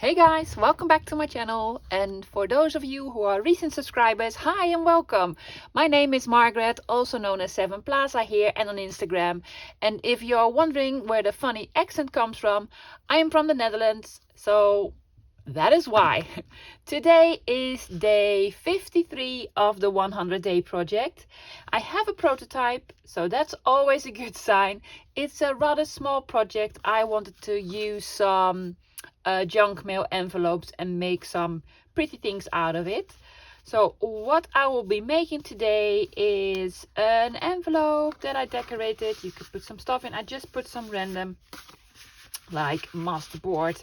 Hey guys, welcome back to my channel, and for those of you who are recent subscribers, hi and welcome. My name is Margaret, also known as 7 Plaza here and on Instagram. And if you are wondering where the funny accent comes from, I am from the Netherlands, so that is why. Today is day 53 of the 100-day project. I have a prototype, so that's always a good sign. It's a rather small project. I wanted to use some junk mail envelopes and make some pretty things out of it. So what I will be making today is an envelope that I decorated. You could put some stuff in. I just put some random like masterboard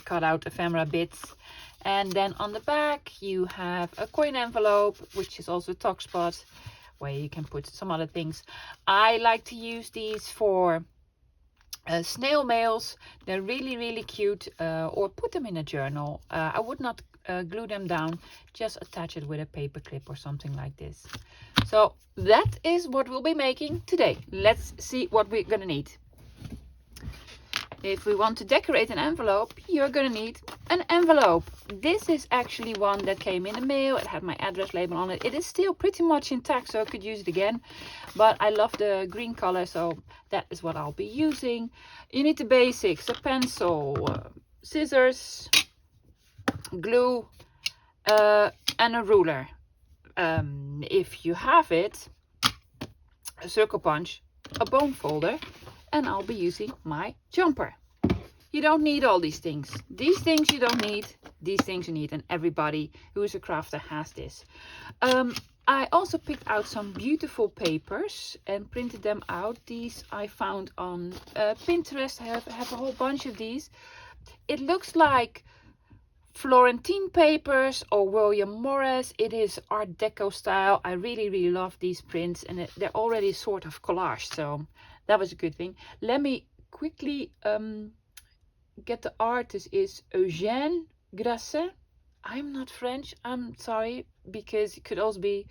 cutout ephemera bits, and then on the back you have a coin envelope, which is also a tuck spot where you can put some other things. I like to use these for snail mails. They're really cute, or put them in a journal. I would not glue them down, just attach it with a paper clip or something like this. So that is what we'll be making today. Let's see what we're gonna need. If we want to decorate an envelope, you're gonna need an envelope. This is actually one that came in the mail. It had my address label on it. It is still pretty much intact, so I could use it again, but I love the green color, so that is what I'll be using. You need the basics: a pencil, scissors, glue, and a ruler. If you have it, a circle punch, a bone folder, and I'll be using my jumper. You don't need all these things. These things you don't need. These things you need, and everybody who is a crafter has this. I also picked out some beautiful papers and printed them out. These I found on Pinterest. I have a whole bunch of these. It looks like Florentine papers or William Morris. It is Art Deco style. I really love these prints, and they're already sort of collaged, so that was a good thing. Let me quickly get the artist. Is Eugène Grasset. I'm not French, I'm sorry, because it could also be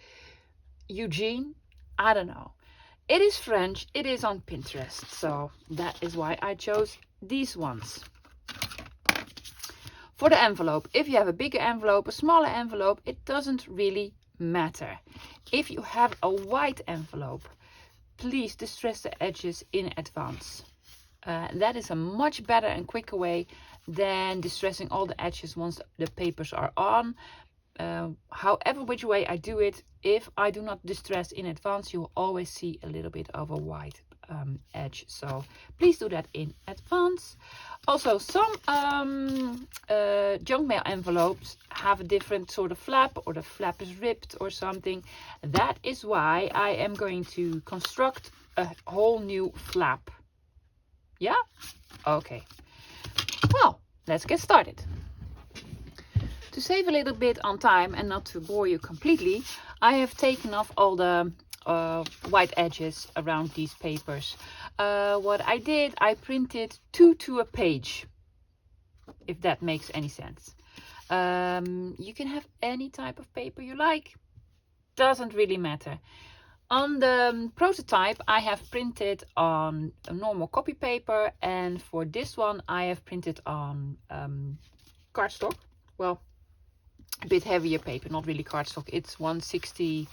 Eugene. I don't know. It is French. It is on Pinterest, so that is why I chose these ones. For the envelope, if you have a bigger envelope, a smaller envelope, it doesn't really matter. If you have a white envelope, please distress the edges in advance. That is a much better and quicker way than distressing all the edges once the papers are on. However which way I do it, if I do not distress in advance, you will always see a little bit of a white edge, so please do that in advance. Also, some junk mail envelopes have a different sort of flap, or the flap is ripped or something. That is why I am going to construct a whole new flap. Yeah? Okay. Well, let's get started. To save a little bit on time and not to bore you completely, I have taken off all the white edges around these papers. What I did, I printed 2 to a page, if that makes any sense. You can have any type of paper you like, doesn't really matter. On the prototype, I have printed on a normal copy paper, and for this one I have printed on cardstock. Well, a bit heavier paper, not really cardstock. It's 160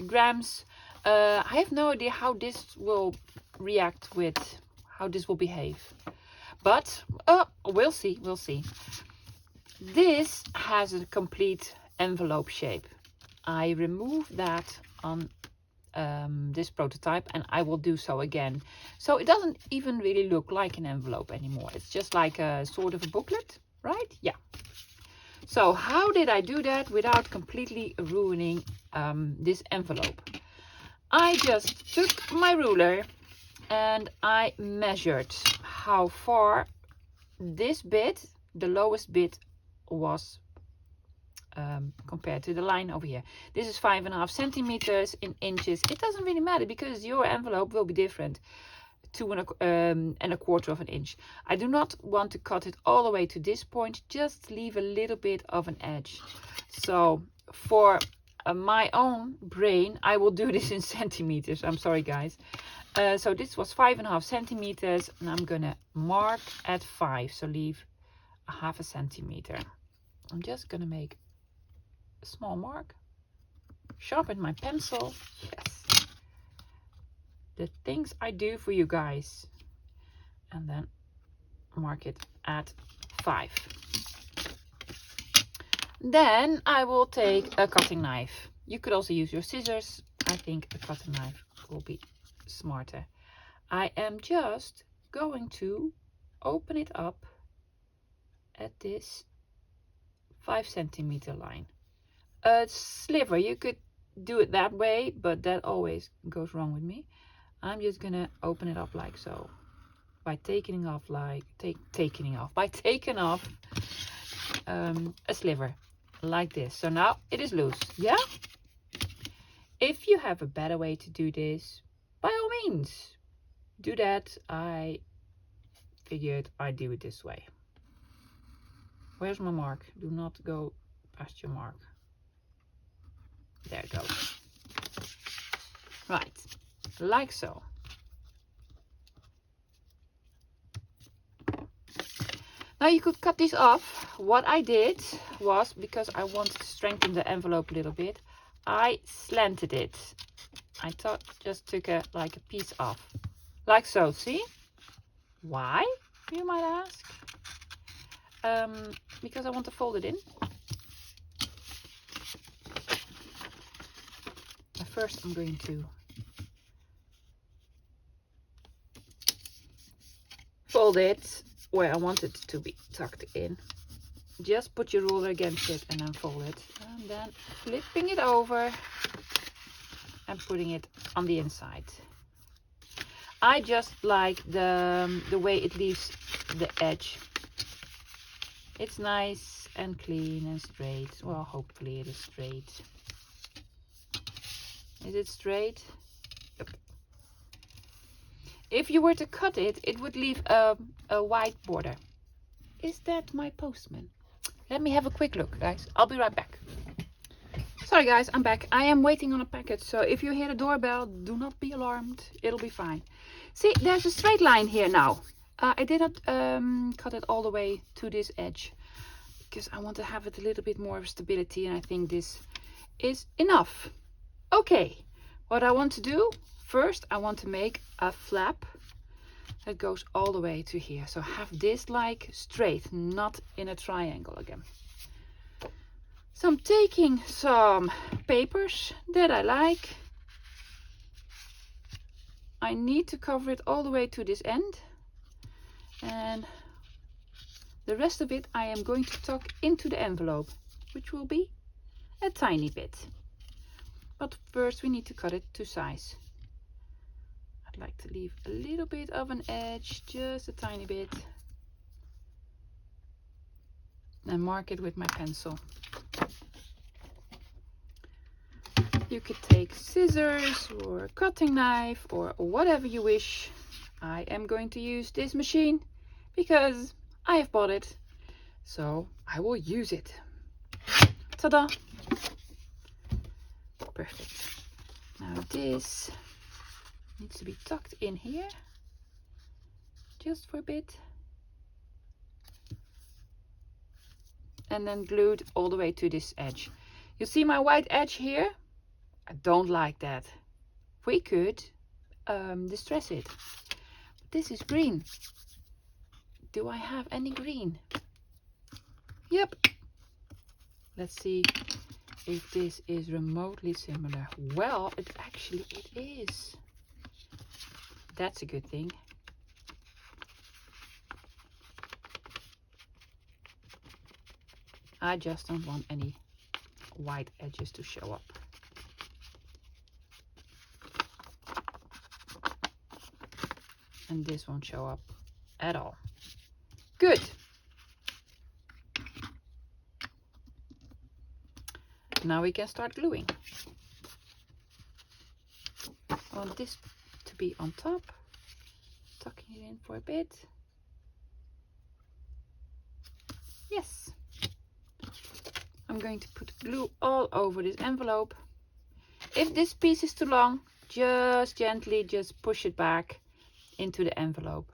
grams. I have no idea how this will react with, how this will behave, but we'll see. This has a complete envelope shape. I removed that on this prototype, and I will do so again, so it doesn't even really look like an envelope anymore. It's just like a sort of a booklet, right? Yeah. So how did I do that without completely ruining this envelope? I just took my ruler and I measured how far this bit, the lowest bit, was compared to the line over here. This is 5.5 centimeters in inches. It doesn't really matter because your envelope will be different. 2.25 of an inch. I do not want to cut it all the way to this point, just leave a little bit of an edge. So for my own brain, I will do this in centimeters. I'm sorry guys. So this was 5.5 centimeters, and I'm gonna mark at 5, so leave 1/2 centimeter. I'm just gonna make a small mark, sharpen my pencil. Yes, the things I do for you guys. And then mark it at 5. Then I will take a cutting knife. You could also use your scissors. I think a cutting knife will be smarter. I am just going to open it up at this 5 centimeter line. A sliver, you could do it that way, but that always goes wrong with me. I'm just gonna open it up like so, by taking off a sliver like this. So now it is loose. Yeah, if you have a better way to do this, by all means do that. I figured I'd do it this way. Where's my mark? Do not go past your mark. There it goes. Right, like so. Now you could cut these off. What I did was, because I wanted to strengthen the envelope a little bit, I slanted it. I just took like a piece off, like so. See? Why, you might ask? Because I want to fold it in. But first I'm going to fold it where I want it to be tucked in. Just put your ruler against it and then fold it. And then flipping it over and putting it on the inside. I just like the way it leaves the edge. It's nice and clean and straight. Well, hopefully it is straight. Is it straight? Yep. If you were to cut it, it would leave a white border. Is that my postman? Let me have a quick look, guys. I'll be right back. Sorry guys, I'm back. I am waiting on a package, so if you hear the doorbell, do not be alarmed. It'll be fine. See, there's a straight line here now. I did not cut it all the way to this edge, because I want to have it a little bit more of stability, and I think this is enough. Okay, what I want to do, first I want to make a flap that goes all the way to here. So have this like straight, not in a triangle again. So I'm taking some papers that I like. I need to cover it all the way to this end. And the rest of it I am going to tuck into the envelope, which will be a tiny bit. But first we need to cut it to size. I'd like to leave a little bit of an edge, just a tiny bit. And mark it with my pencil. You could take scissors or a cutting knife or whatever you wish. I am going to use this machine because I have bought it. So I will use it. Ta-da! Perfect. Now this needs to be tucked in here just for a bit. And then glued all the way to this edge. You see my white edge here? I don't like that. We could distress it. But this is green. Do I have any green? Yep. Let's see if this is remotely similar. Well, it is. That's a good thing. I just don't want any white edges to show up. And this won't show up at all. Good. Now we can start gluing. I want this to be on top. Tucking it in for a bit. Yes. I'm going to put glue all over this envelope. If this piece is too long, just gently just push it back into the envelope.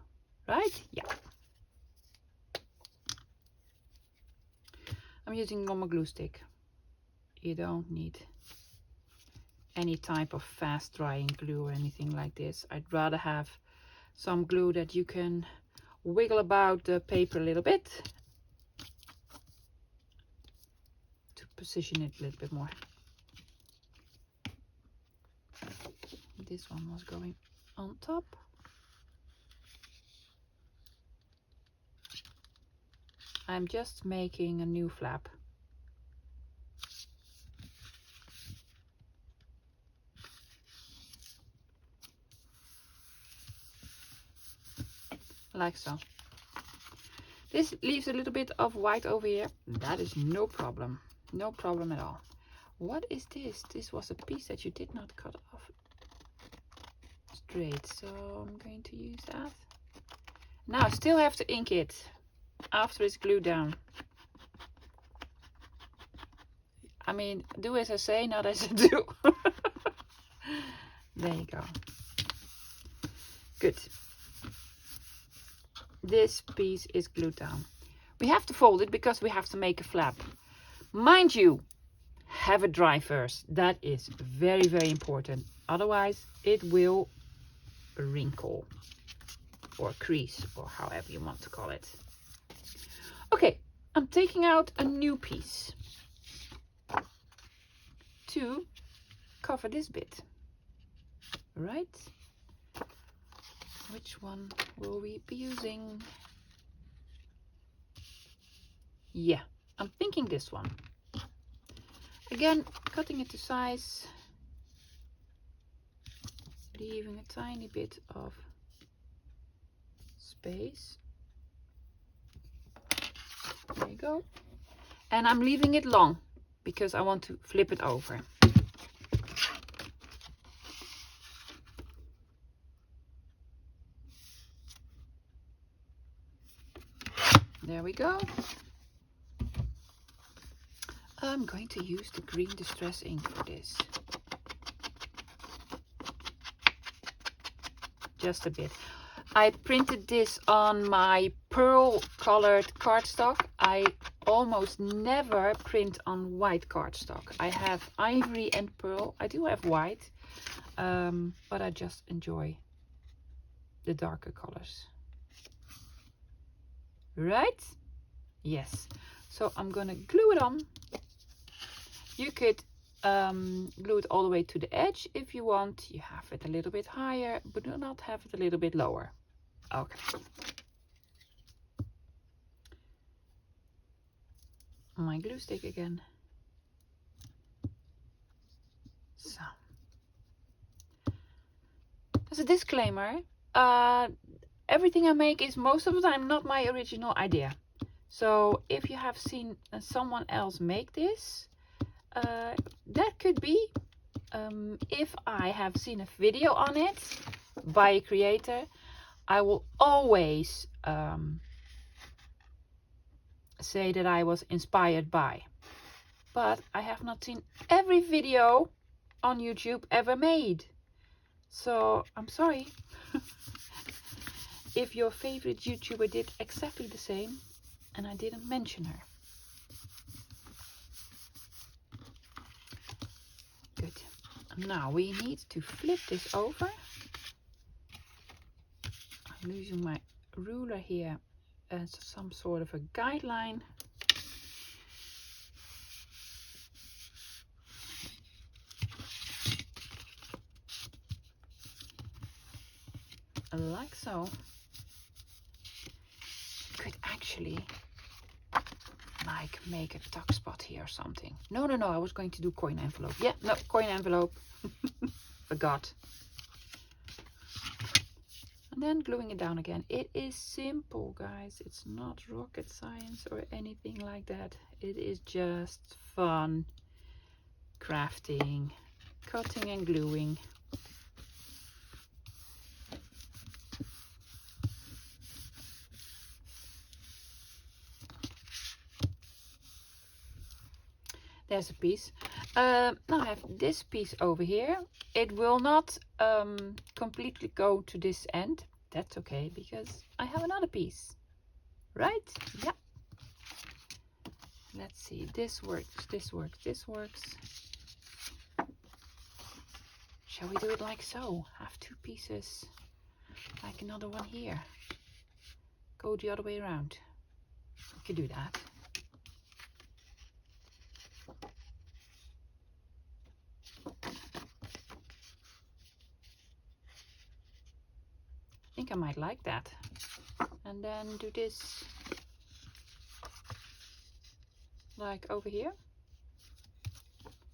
Right? Yeah. I'm using normal glue stick. You don't need any type of fast drying glue or anything like this. I'd rather have some glue that you can wiggle about the paper a little bit to position it a little bit more. This one was going on top. I'm just making a new flap. Like so. This leaves a little bit of white over here. That is no problem. No problem at all. What is this? This was a piece that you did not cut off straight. So I'm going to use that. Now I still have to ink it after it's glued down. I mean, do as I say, not as I do. There you go. Good. This piece is glued down. We have to fold it because we have to make a flap. Mind you, have it dry first. That is very, very important. Otherwise, it will wrinkle or crease or however you want to call it. Okay, I'm taking out a new piece to cover this bit. Right? Which one will we be using? Yeah, I'm thinking this one. Again, cutting it to size, leaving a tiny bit of space. There you go. And I'm leaving it long because I want to flip it over. There we go. I'm going to use the green distress ink for this. Just a bit. I printed this on my pearl colored cardstock. I almost never print on white cardstock. I have ivory and pearl. I do have white, but I just enjoy the darker colors. Right? Yes. So I'm gonna glue it on. You could glue it all the way to the edge if you want. You have it a little bit higher, but do not have it a little bit lower. Okay. My glue stick again. So, as a disclaimer, everything I make is most of the time not my original idea. So if you have seen someone else make this, that could be. If I have seen a video on it by a creator, I will always say that I was inspired by. But I have not seen every video on YouTube ever made. So I'm sorry. If your favorite YouTuber did exactly the same and I didn't mention her. Good. Now we need to flip this over. I'm using my ruler here as some sort of a guideline. Like so. Could actually like make a tuck spot here or something. No, I was going to do coin envelope. Yeah, no, coin envelope. Forgot. And then gluing it down again. It is simple, guys. It's not rocket science or anything like that. It is just fun crafting, cutting and gluing. There's a piece. Now I have this piece over here. It will not completely go to this end. That's okay, because I have another piece. Right? Yeah. Let's see, this works, this works, this works. Shall we do it like so? Have two pieces, like another one here. Go the other way around. We could do that. I think I might like that. And then do this like over here.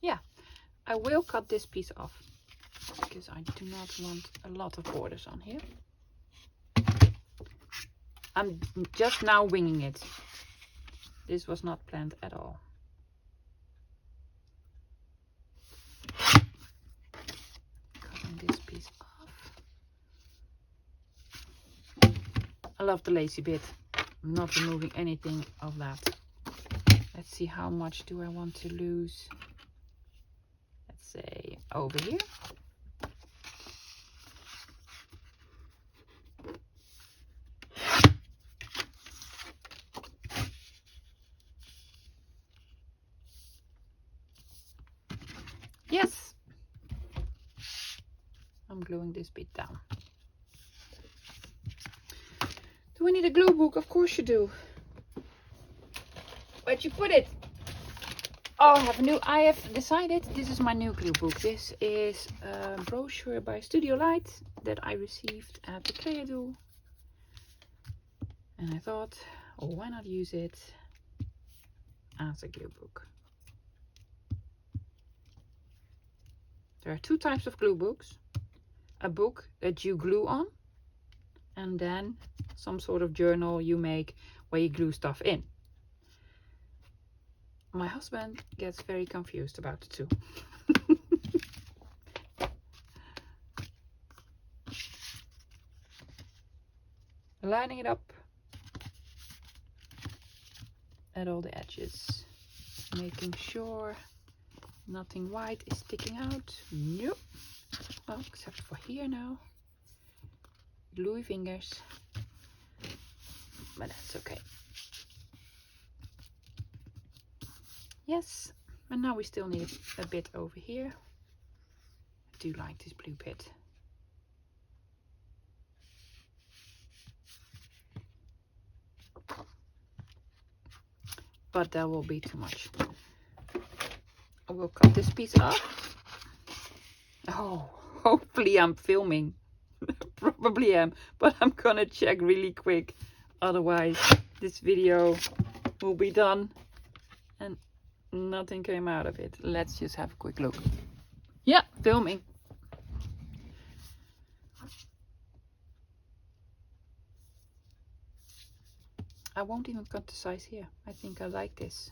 Yeah, I will cut this piece off because I do not want a lot of borders on here. I'm just now winging it. This was not planned at all. Cutting this piece off. I love the lacy bit. I'm not removing anything of that. Let's see, how much do I want to lose? Let's say over here. Yes. I'm gluing this bit down. Do we need a glue book? Of course you do. Where'd you put it? Oh, I have decided this is my new glue book. This is a brochure by Studio Light that I received at the Creado. And I thought, oh, why not use it as a glue book? There are two types of glue books. A book that you glue on, and then some sort of journal you make where you glue stuff in. My husband gets very confused about the two. Lining it up at all the edges, making sure nothing white is sticking out. Nope. Well, except for here now. Gluey fingers. But that's okay. Yes. And now we still need a bit over here. I do like this blue bit. But that will be too much. I will cut this piece off. Oh, hopefully I'm filming. Probably am, but I'm gonna check really quick. Otherwise, this video will be done and nothing came out of it. Let's just have a quick look. Yeah, filming. I won't even cut the size here. I think I like this.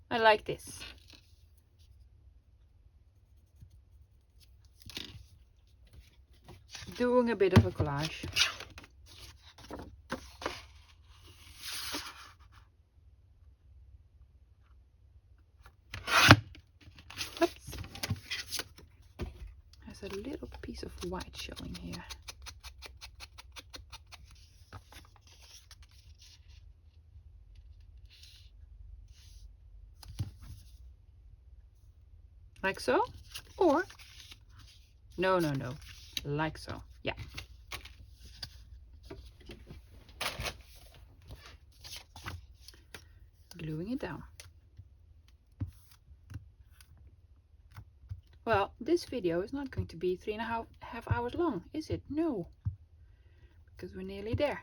I like this. Doing a bit of a collage. Oops. There's a little piece of white showing here. Like so? Or, no, like so, yeah. Gluing it down. Well, this video is not going to be 3.5 hours long, is it? No, because we're nearly there.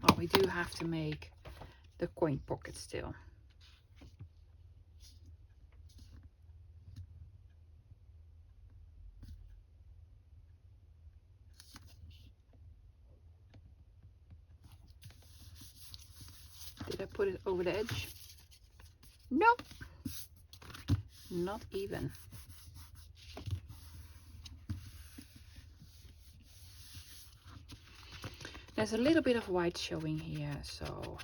Well, we do have to make the coin pocket still. Did I put it over the edge? Nope, not even. There's a little bit of white showing here, so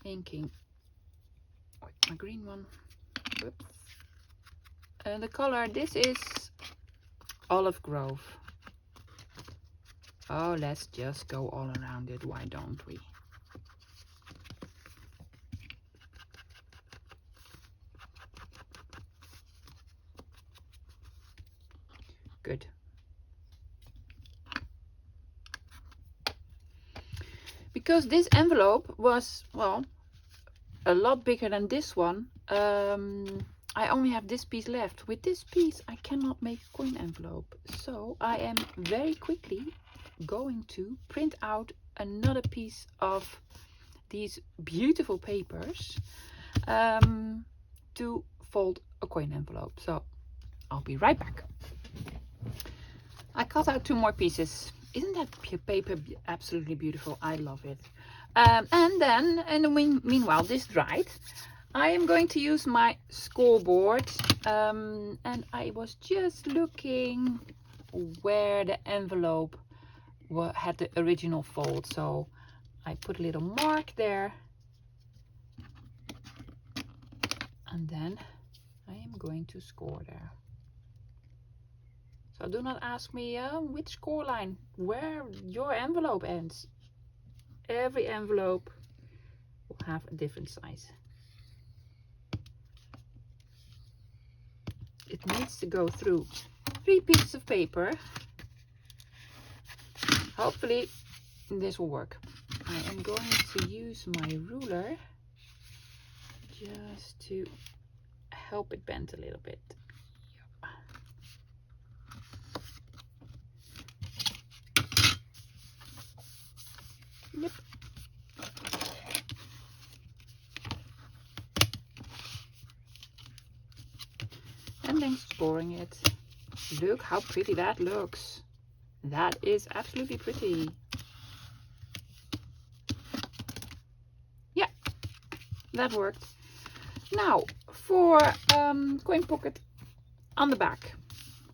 inking with my green one. Whoops. And the color, this is Olive Grove. Oh, let's just go all around it. Why don't we? Good. Because this envelope was, well, a lot bigger than this one, I only have this piece left. With this piece I cannot make a coin envelope, so I am very quickly going to print out another piece of these beautiful papers to fold a coin envelope. So I'll be right back. I cut out 2 more pieces. Isn't that paper absolutely beautiful? I love it. And then, in the meanwhile, this dried. I am going to use my scoreboard, and I was just looking where the envelope had the original fold, so I put a little mark there, and then I am going to score there. So do not ask me which score line, where your envelope ends. Every envelope will have a different size. It needs to go through 3 pieces of paper. Hopefully this will work. I am going to use my ruler just to help it bend a little bit. Yep. And then scoring it. Look how pretty that looks. That is absolutely pretty. Yeah, that worked. Now for coin pocket on the back.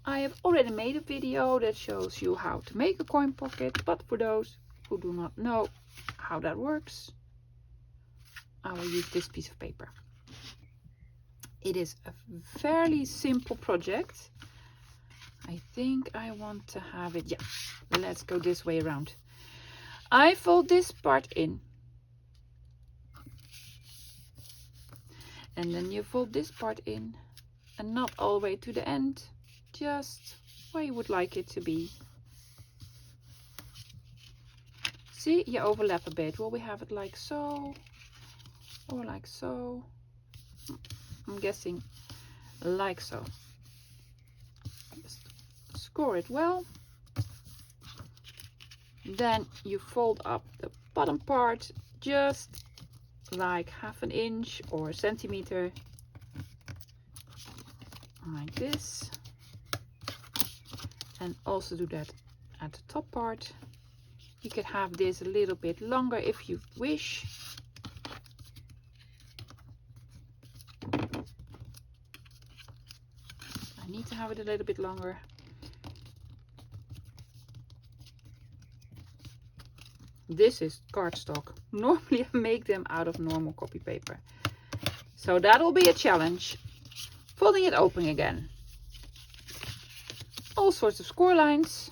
I have already made a video that shows you how to make a coin pocket, but for those who do not know how that works, I will use this piece of paper. It is a fairly simple project. I think I want to have it, yeah, let's go this way around. I fold this part in. And then you fold this part in, and not all the way to the end, just where you would like it to be. See, you overlap a bit. Will we have it like so, or like so? I'm guessing like so. Just score it well. Then you fold up the bottom part just like 1/2 inch or a centimeter, like this. And also do that at the top part. You could have this a little bit longer if you wish. I need to have it a little bit longer. This is cardstock. Normally I make them out of normal copy paper. So that will be a challenge. Folding it open again. All sorts of score lines.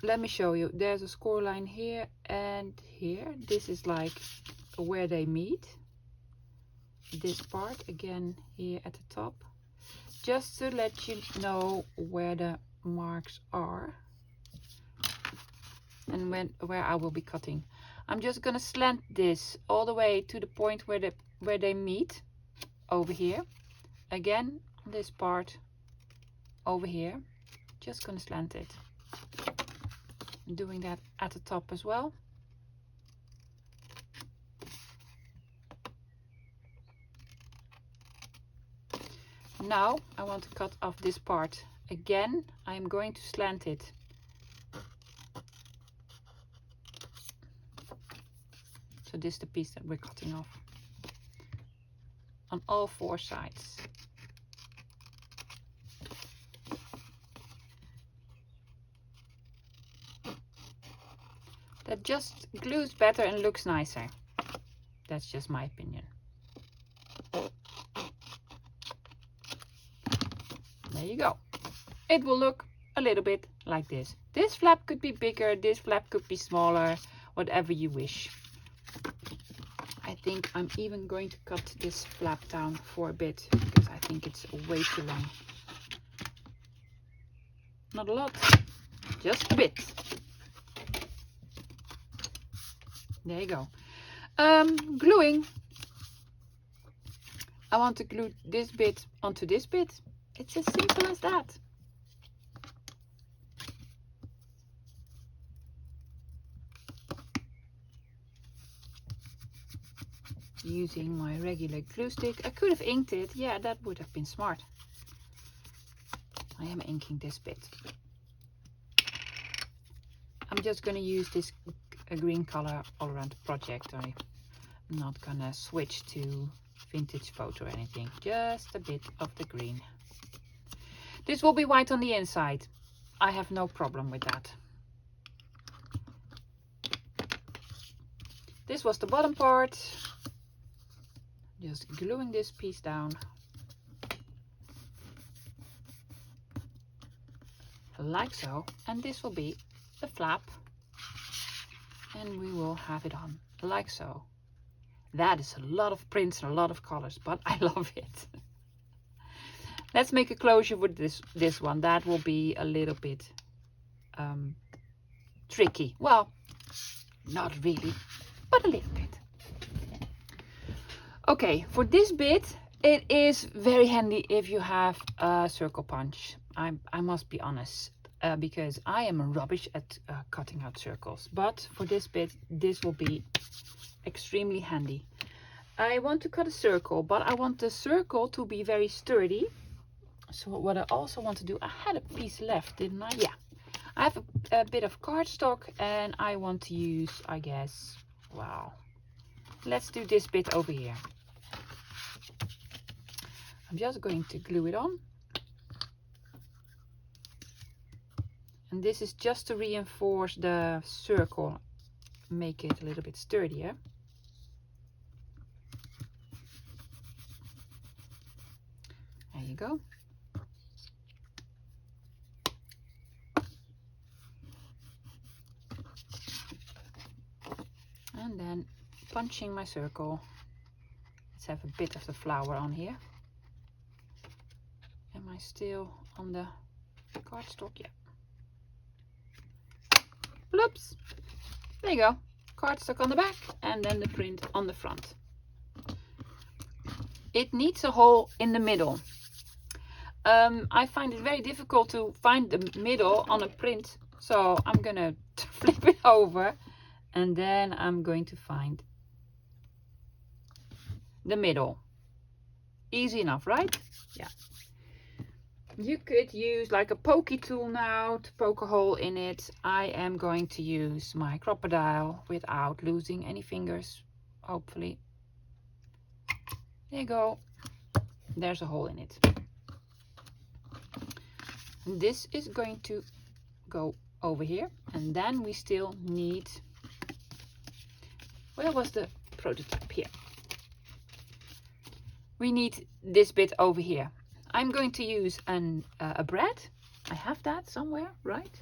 Let me show you. There's a score line here and here. This is like where they meet. This part again here at the top. Just to let you know where the marks are. And where I will be cutting. I'm just gonna slant this all the way to the point where they meet over here. Again, this part over here. Just gonna slant it. I'm doing that at the top as well. Now I want to cut off this part. Again, I'm going to slant it. So this is the piece that we're cutting off on all 4 sides. That just glues better and looks nicer. That's just my opinion. There you go. It will look a little bit like this. This flap could be bigger, this flap could be smaller, whatever you wish. I think I'm even going to cut this flap down for a bit because I think it's way too long. Not a lot, just a bit. There you go. Gluing. I want to glue this bit onto this bit. It's as simple as that. Using my regular glue stick. I could have inked it. Yeah, that would have been smart. I am inking this bit. I'm just going to use this green color all around the project. I'm not going to switch to vintage photo or anything. Just a bit of the green. This will be white on the inside. I have no problem with that. This was the bottom part. Just gluing this piece down. Like so. And this will be the flap. And we will have it on like so. That is a lot of prints and a lot of colors, but I love it. Let's make a closure with this one. That will be a little bit tricky. Well, not really, but a little bit. Okay, for this bit, it is very handy if you have a circle punch. I must be honest, because I am rubbish at cutting out circles. But for this bit, this will be extremely handy. I want to cut a circle, but I want the circle to be very sturdy. So what I also want to do, I had a piece left, didn't I? Yeah. I have a bit of cardstock and I want to use, I guess, wow. Let's do this bit over here. I'm just going to glue it on. And this is just to reinforce the circle, make it a little bit sturdier. There you go. And then punching my circle. Let's have a bit of the flower on here. Am I still on the cardstock? Yeah. Bloops. There you go. Cardstock on the back and then the print on the front. It needs a hole in the middle. I find it very difficult to find the middle on a print. So I'm gonna flip it over and then I'm going to find the middle. Easy enough, right? Yeah. You could use like a pokey tool now to poke a hole in it. I am going to use my crocodile without losing any fingers, hopefully. There you go. There's a hole in it. And this is going to go over here. And then we still need, where was the prototype? Here. We need this bit over here. I'm going to use a brad. I have that somewhere, right?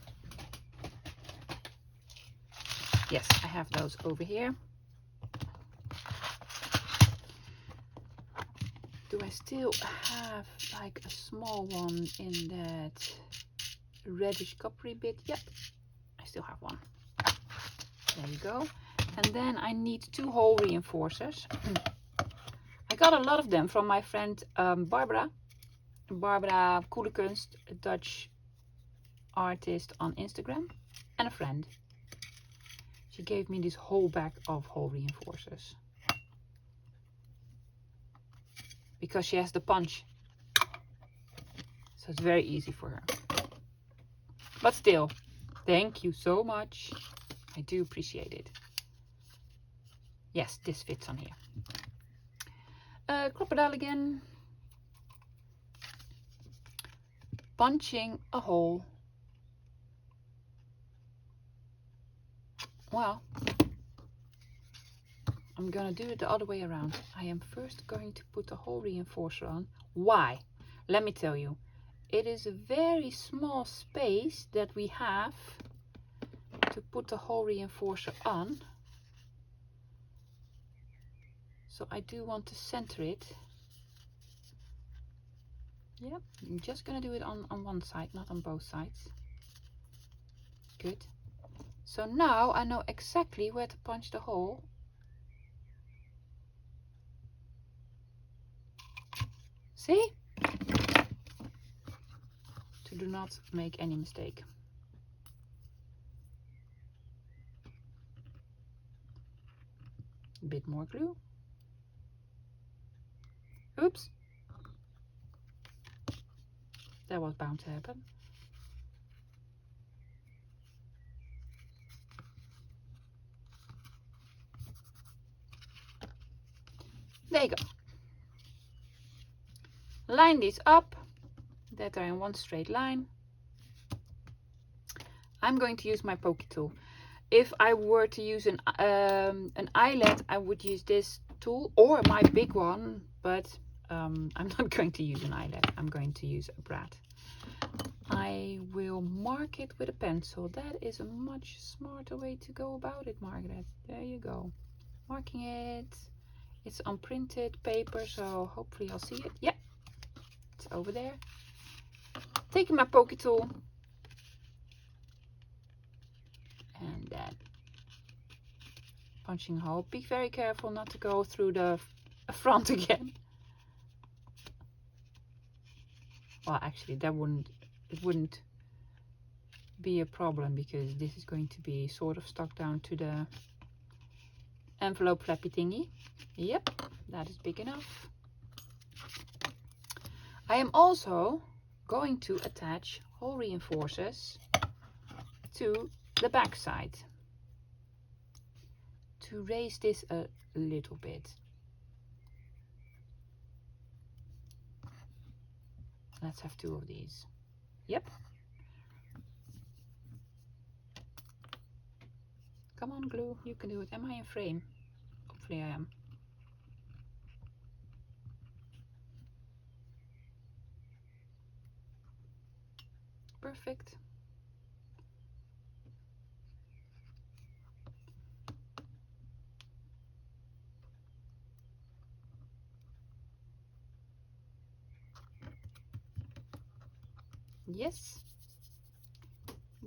Yes, I have those over here. Do I still have like a small one in that reddish coppery bit? Yep, I still have one. There you go. And then I need 2 hole reinforcers. I got a lot of them from my friend Barbara Coole Kunst, a Dutch artist on Instagram, and a friend. She gave me this whole bag of hole reinforcers because she has the punch, so it's very easy for her. But still, thank you so much. I do appreciate it. Yes, this fits on here. Crocodile again. Punching a hole. Well, I'm gonna do it the other way around. I am first going to put the hole reinforcer on. Why? Let me tell you. it is a very small space that we have to put the hole reinforcer on. So I do want to center it. Yep, I'm just gonna do it on one side, not on both sides. Good. So now I know exactly where to punch the hole. See? To do not make any mistake. A bit more glue. Oops. That was bound to happen. There you go. Line these up that are in one straight line. I'm going to use my pokey tool. If I were to use an eyelet, I would use this tool or my big one, but I'm not going to use an eyelet. I'm going to use a brad. I will mark it with a pencil. That is a much smarter way to go about it, Margaret. There you go. Marking it. It's on printed paper, so hopefully I'll see it. Yeah, it's over there. Taking my pokey tool. And then punching a hole. Be very careful not to go through the front again. Well, actually, it wouldn't be a problem because this is going to be sort of stuck down to the envelope flappy thingy. Yep, that is big enough. I am also going to attach hole reinforcers to the back side to raise this a little bit. Let's have 2 of these. Yep. Come on, glue, you can do it. Am I in frame? Hopefully I am. Perfect. Yes.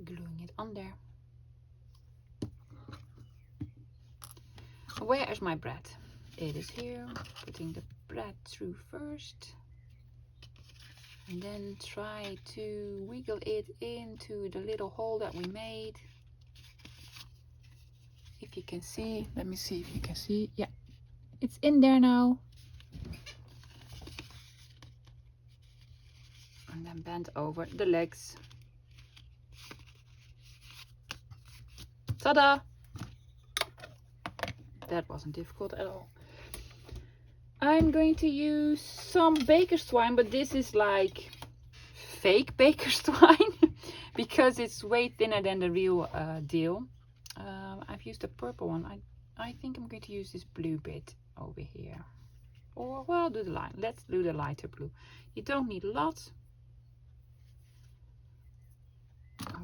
Gluing it on there. Where is my brad? It is here. Putting the brad through first. And then try to wiggle it into the little hole that we made. If you can see, let me see if you can see. Yeah, it's in there now. And then bend over the legs. Ta-da! That wasn't difficult at all. I'm going to use some baker's twine, but this is like fake baker's twine because it's way thinner than the real deal. I've used a purple one. I think I'm going to use this blue bit over here. Or, well, do the line. Let's do the lighter blue. You don't need a lot.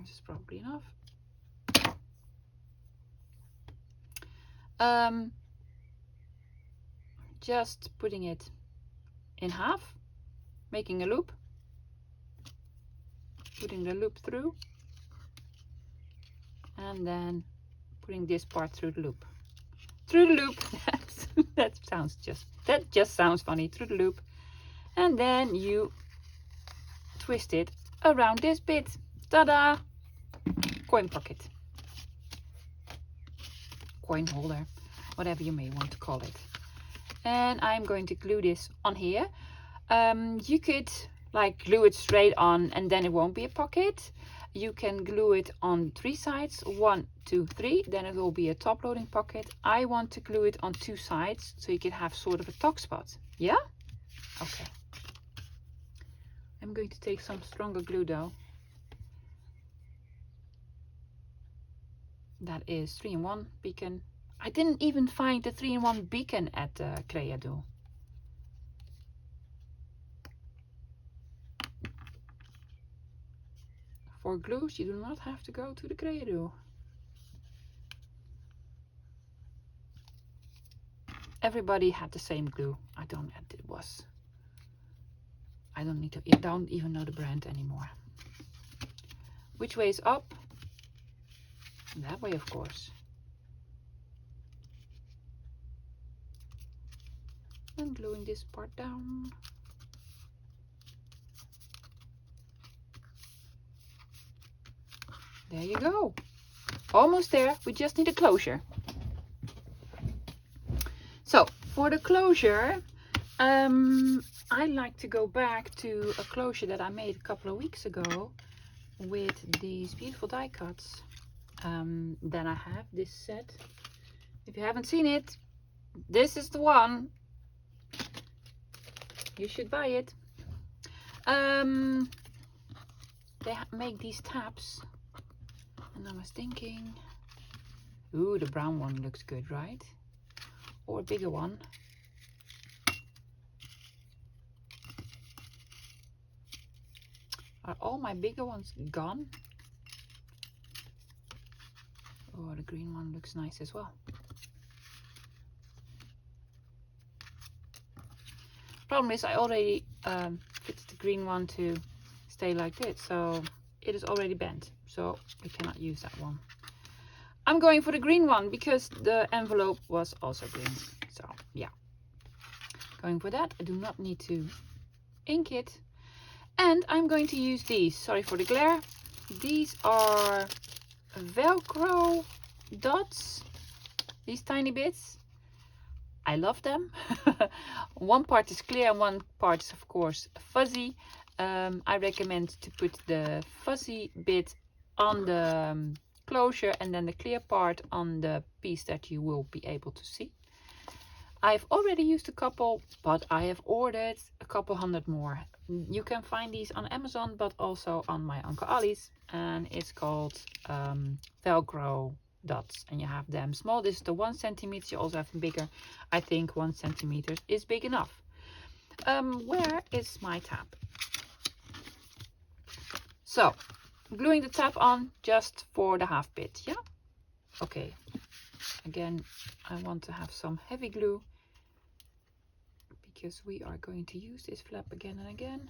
This is probably enough. Just putting it in half, making a loop, putting the loop through, and then putting this part through the loop. Through the loop. that just sounds funny. Through the loop, and then you twist it around this bit. Ta-da! Coin pocket, coin holder, whatever you may want to call it. And I'm going to glue this on here. You could like glue it straight on and then it won't be a pocket. You can glue it on 3 sides, 1, 2, 3, then it will be a top loading pocket. I want to glue it on 2 sides so you can have sort of a tuck spot. Yeah? Okay. I'm going to take some stronger glue though. That is 3-in-1 beacon. I didn't even find the 3-in-1 beacon at Creado. For glues, you do not have to go to the Credo. Everybody had the same glue. I don't need to, I don't even know the brand anymore. Which way is up? That way, of course. And gluing this part down. There you go. Almost there. We just need a closure. So for the closure, I like to go back to a closure that I made a couple of weeks ago with these beautiful die cuts. Then I have this set. If you haven't seen it, this is the one. You should buy it. They make these tabs, and I was thinking, ooh, the brown one looks good, right? Or a bigger one. Are all my bigger ones gone? Oh, the green one looks nice as well. Problem is I already fixed the green one to stay like this, so it is already bent, so we cannot use that one. I'm going for the green one because the envelope was also green, so yeah, going for that. I do not need to ink it, and I'm going to use these. Sorry for the glare. These are Velcro dots, these tiny bits. I love them. One part is clear and one part is of course fuzzy. I recommend to put the fuzzy bit on the closure and then the clear part on the piece that you will be able to see. I've already used a couple, but I have ordered a couple hundred more. You can find these on Amazon, but also on my Uncle Ali's, and it's called Velcro dots, and you have them small. This is the 1 centimeter. You also have them bigger. I think 1 centimeter is big enough. Where is my tab? So gluing the tab on just for the half bit. Yeah, okay. Again, I want to have some heavy glue because we are going to use this flap again and again.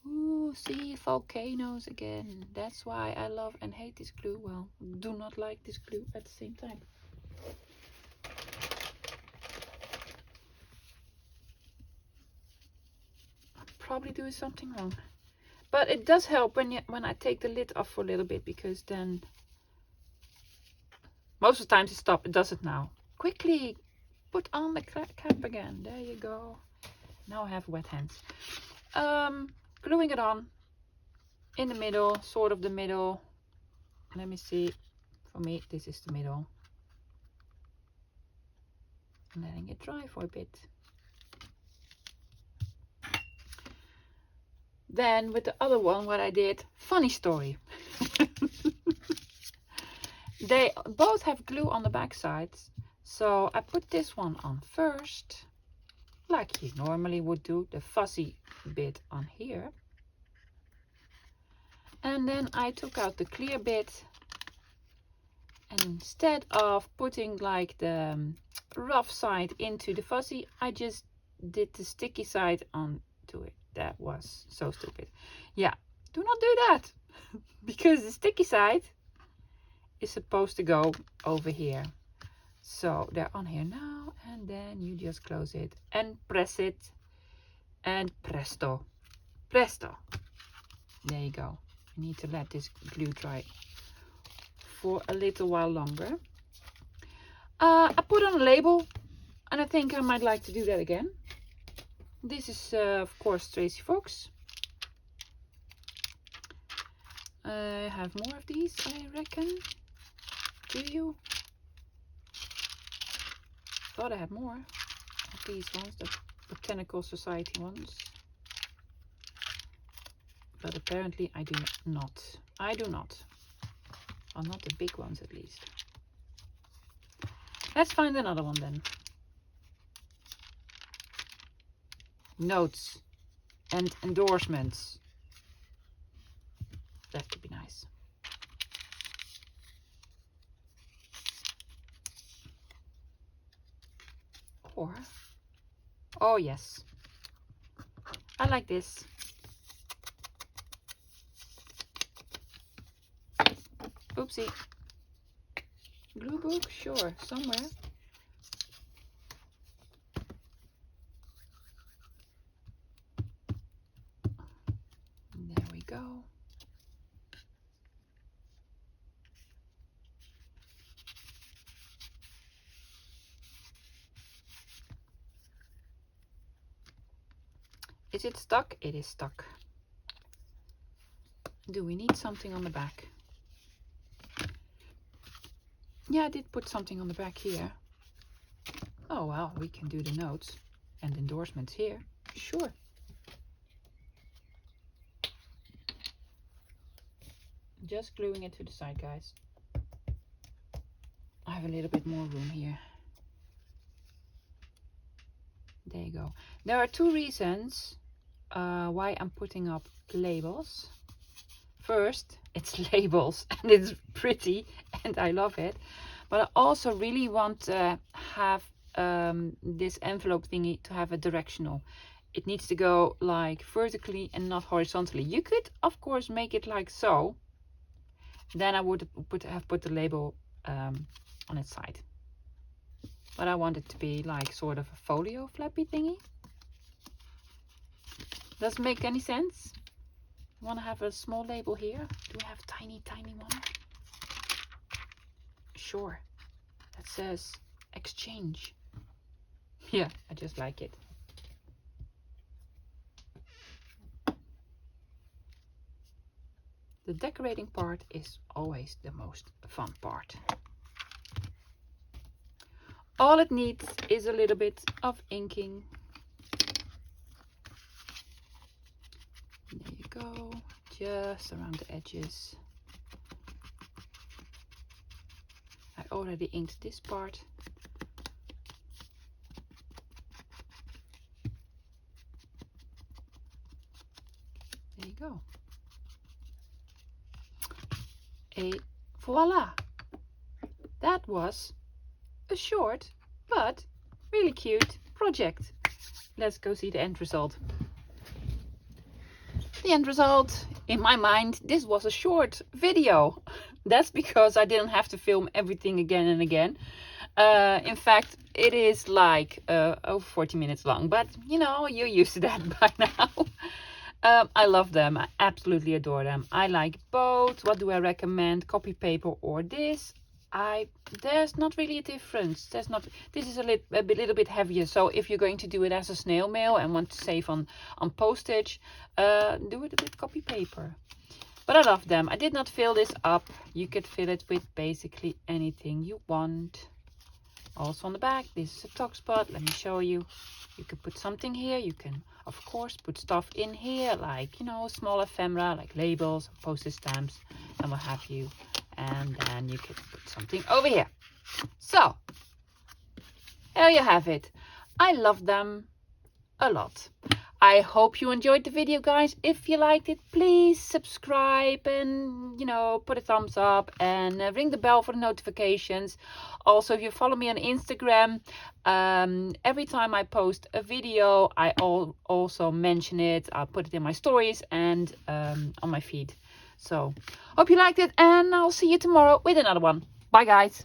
Ooh, see, volcanoes again. That's why I love and hate this glue. Well, do not like this glue at the same time. I'm probably doing something wrong, but it does help when I take the lid off for a little bit, because then most of the times it does it now. Quickly put on the cap again. There you go. Now I have wet hands. Gluing it on in the middle, sort of the middle. Let me see. For me, this is the middle. And letting it dry for a bit. Then with the other one, what I did, funny story. They both have glue on the back sides. So I put this one on first, like you normally would do, the fuzzy bit on here. And then I took out the clear bit, and instead of putting like the rough side into the fuzzy, I just did the sticky side onto it. That was so stupid. Yeah, do not do that because the sticky side is supposed to go over here. So they're on here now, and then you just close it and press it, and presto, presto. There you go. You need to let this glue dry for a little while longer. I put on a label, and I think I might like to do that again. This is of course Tracy Fox. I have more of these, I reckon. Do you? Thought I had more of these ones, the Botanical Society ones. But apparently I do not. I do not. Well, not the big ones at least. Let's find another one then. Notes and endorsements. That could be nice. Or, oh yes, I like this. Oopsie. Glue book, sure, somewhere. There we go. Is it stuck? It is stuck. Do we need something on the back? Yeah, I did put something on the back here. Oh well, we can do the notes and endorsements here. Sure. Just gluing it to the side, guys. I have a little bit more room here. There you go. There are two reasons why I'm putting up labels. First, it's labels and it's pretty and I love it. But I also really want to have this envelope thingy to have a directional. It needs to go like vertically and not horizontally. You could, of course, make it like so. Then I would have put the label on its side. But I want it to be like sort of a folio flappy thingy. Does it make any sense? I want to have a small label here. Do we have a tiny, tiny one? Sure. That says exchange. Yeah, I just like it. The decorating part is always the most fun part. All it needs is a little bit of inking. There you go, just around the edges. I already inked this part. There you go. Voila! That was a short but really cute project. Let's go see the end result. The end result, in my mind, this was a short video. That's because I didn't have to film everything again and again. In fact, it is like over 40 minutes long, but you know, you're used to that by now. I love them. I absolutely adore them. I like both. What do I recommend? Copy paper or this? There's not really a difference. This is a little bit heavier. So if you're going to do it as a snail mail and want to save on postage, do it with copy paper. But I love them. I did not fill this up. You could fill it with basically anything you want. Also on the back, this is a tuck spot. Let me show you. You can put something here. You can, of course, put stuff in here, like, you know, small ephemera, like labels, postage stamps, and what have you. And then you can put something over here. So, there you have it. I love them a lot. I hope you enjoyed the video, guys. If you liked it, please subscribe and, you know, put a thumbs up and ring the bell for the notifications. Also, if you follow me on Instagram, every time I post a video, I also mention it. I'll put it in my stories and on my feed. So, hope you liked it, and I'll see you tomorrow with another one. Bye, guys.